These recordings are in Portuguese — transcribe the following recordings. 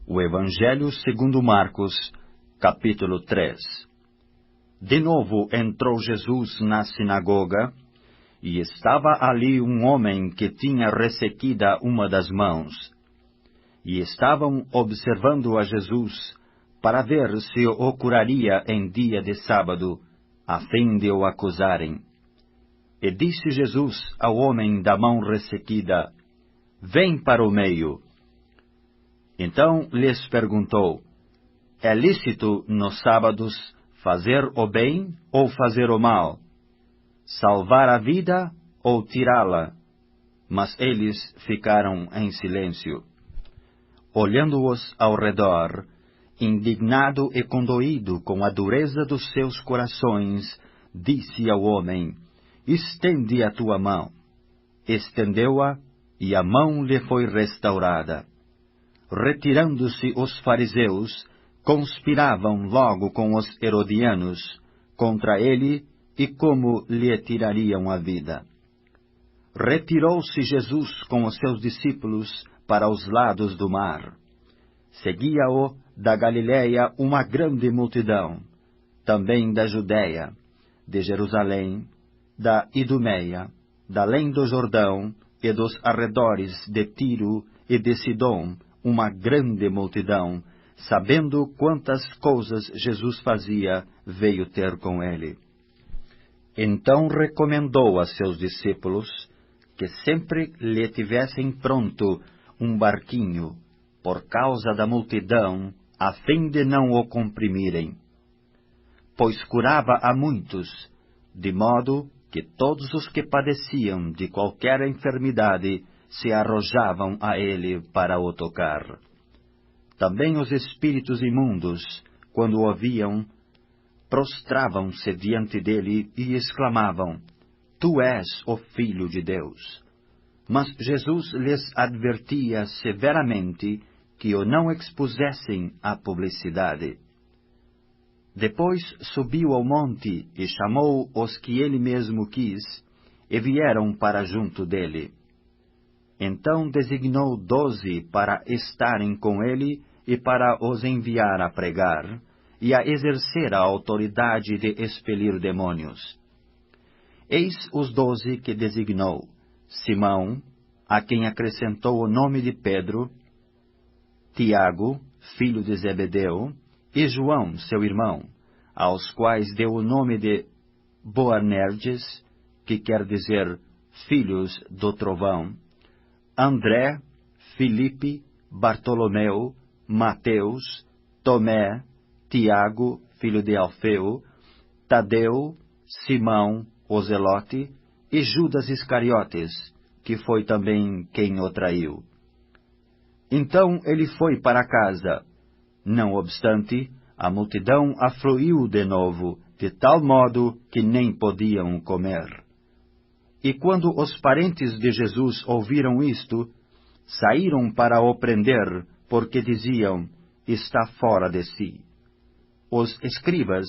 O Evangelho segundo Marcos, capítulo 3. De novo entrou Jesus na sinagoga, e estava ali um homem que tinha ressequida uma das mãos. E estavam observando a Jesus, para ver se o curaria em dia de sábado, a fim de o acusarem. E disse Jesus ao homem da mão ressequida: Vem para o meio. Então lhes perguntou: É lícito nos sábados fazer o bem ou fazer o mal? Salvar a vida ou tirá-la? Mas eles ficaram em silêncio. Olhando-os ao redor, indignado e condoído com a dureza dos seus corações, disse ao homem: Estende a tua mão. Estendeu-a, e a mão lhe foi restaurada. Retirando-se os fariseus, conspiravam logo com os herodianos contra ele e como lhe tirariam a vida. Retirou-se Jesus com os seus discípulos para os lados do mar. Seguia-o da Galiléia uma grande multidão, também da Judéia, de Jerusalém, da Idumeia, da além do Jordão e dos arredores de Tiro e de Sidom, uma grande multidão, sabendo quantas coisas Jesus fazia, veio ter com ele. Então recomendou a seus discípulos que sempre lhe tivessem pronto um barquinho, por causa da multidão, a fim de não o comprimirem. Pois curava a muitos, de modo que todos os que padeciam de qualquer enfermidade se arrojavam a ele para o tocar. Também os espíritos imundos, quando o viam, prostravam-se diante dele e exclamavam: Tu és o Filho de Deus. Mas Jesus lhes advertia severamente que o não expusessem à publicidade. Depois subiu ao monte e chamou os que ele mesmo quis, e vieram para junto dele. Então designou 12 para estarem com ele e para os enviar a pregar, e a exercer a autoridade de expelir demônios. Eis os 12 que designou: Simão, a quem acrescentou o nome de Pedro, Tiago, filho de Zebedeu, e João, seu irmão, aos quais deu o nome de Boanerges, que quer dizer filhos do trovão, André, Filipe, Bartolomeu, Mateus, Tomé, Tiago, filho de Alfeu, Tadeu, Simão, o Zelote, e Judas Iscariotes, que foi também quem o traiu. Então ele foi para casa. Não obstante, a multidão afluiu de novo, de tal modo que nem podiam comer. E quando os parentes de Jesus ouviram isto, saíram para o prender, porque diziam: Está fora de si. Os escribas,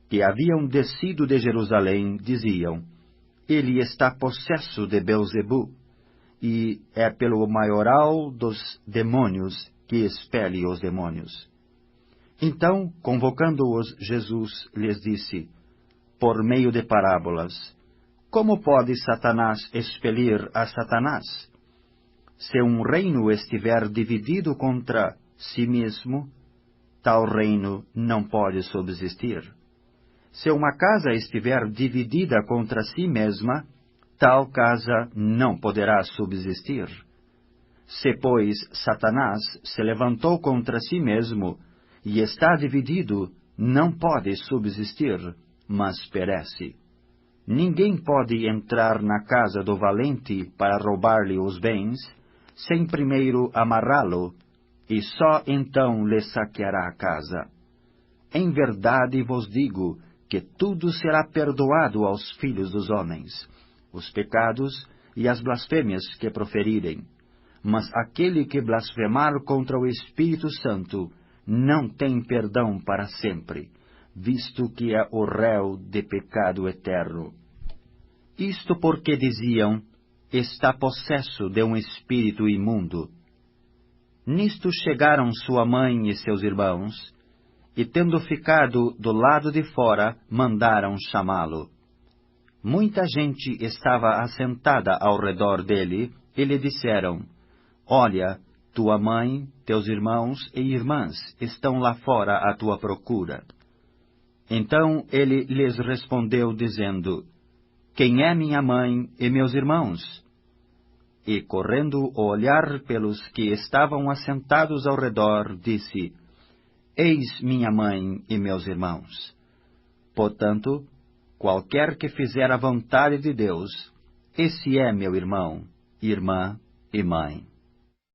que haviam descido de Jerusalém, diziam: Ele está possesso de Belzebu, e é pelo maioral dos demônios que expele os demônios. Então, convocando-os, Jesus lhes disse, por meio de parábolas: Como pode Satanás expelir a Satanás? Se um reino estiver dividido contra si mesmo, tal reino não pode subsistir. Se uma casa estiver dividida contra si mesma, tal casa não poderá subsistir. Se, pois, Satanás se levantou contra si mesmo e está dividido, não pode subsistir, mas perece. Ninguém pode entrar na casa do valente para roubar-lhe os bens, sem primeiro amarrá-lo, e só então lhe saqueará a casa. Em verdade vos digo que tudo será perdoado aos filhos dos homens, os pecados e as blasfêmias que proferirem. Mas aquele que blasfemar contra o Espírito Santo não tem perdão para sempre, visto que é o réu de pecado eterno. Isto porque diziam: Está possesso de um espírito imundo. Nisto chegaram sua mãe e seus irmãos, e tendo ficado do lado de fora, mandaram chamá-lo. Muita gente estava assentada ao redor dele, e lhe disseram: Olha, tua mãe, teus irmãos e irmãs estão lá fora à tua procura. Então ele lhes respondeu, dizendo: Quem é minha mãe e meus irmãos? E, correndo a olhar pelos que estavam assentados ao redor, disse: Eis minha mãe e meus irmãos. Portanto, qualquer que fizer a vontade de Deus, esse é meu irmão, irmã e mãe.